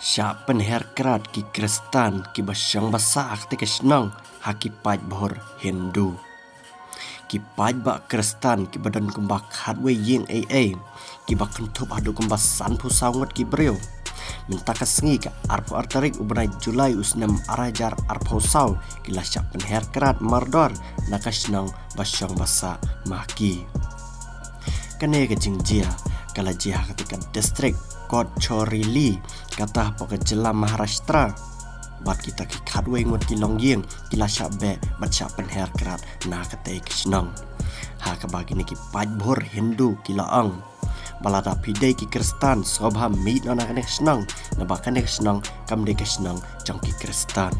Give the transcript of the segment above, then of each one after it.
Siya penherkrat ki Kristan ki basyang basak te kesnang haki paj bahor Hindu. Ki paj ba Kristan ki badan kumbak hadwe ying ki bakan tup hadu kumbas san pusawngot ki breu. Minta kasengi ka arpo artarik ubnai Julai usnam arajar arpo saw ki lasya penherkrat mardor nakasnang basyang basak maki. Kane ke jingjia kala jia ketika distrik Kochorili kata poka jela Maharashtra bat kita ki khadwe ngot ki longyeng ki lasya be bat sya penherkrat na kate kisnang ha ka bagini ki paj bhor Hindu ki laang balada pidai ki Kristan sobha mi na kane kisnang na bakane kisnang kamde kisnang jang ki Kristan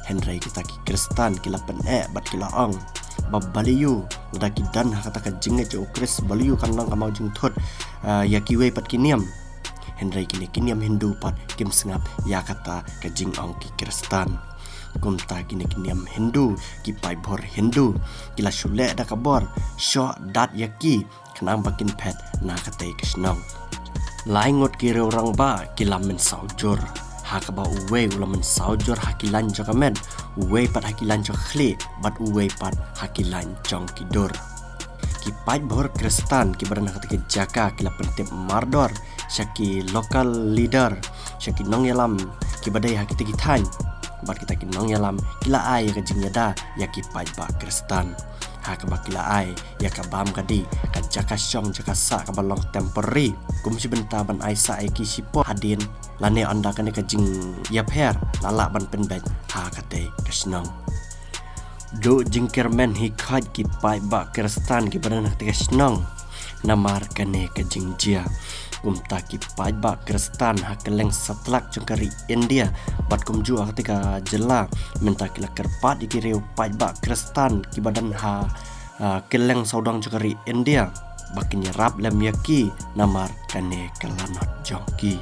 Henry kita ki Kristan ki lapen bat ki laang babaliu nadaki dan kata ka jinge jo Kris baliu kanang kamau jing thot yakiwe pat kiniam Henry kiniam Hindu pat kim sengap ya kata ka jing ong ki Kristan kumta kiniam Hindu ki pai bhor Hindu kila shule da kabor sho dat yaki kanang bakin pet na kate kisnang laingot ki orang ba kilamen saujur hakaba uwe ulamen saujur hakilan jakamen uwe pat hakilan jokhle bat uwe pat hakilan jong kidur ki paj bhor Kristan ki barana kata jaka kila pentep mardor syaki local leader syaki nong yalam ki badai hakite kithan bat kita ki nong yalam kila ai ka jingyada yaki paj ba Kristan hakaba kila ai yakabam kadi ka jaka syong jaka sa ka balong temporary kumsi benta ban aisa ai ki sipo hadin lane anda kane ka jing yapher lala ban penbet ha kate kasnang do jingkermen hi khaj ki pai ba Kristan ki badan hati kasnang namar kane ka jingjia kumta ki pai ba Kristan hakeleng satlak jengkari India bat kumju hati ka jela minta kila kerpat ikireu pai ba Kristan ki badan keleng saudang jengkari India bakinya rap lem yaki namar kane kelanot jongki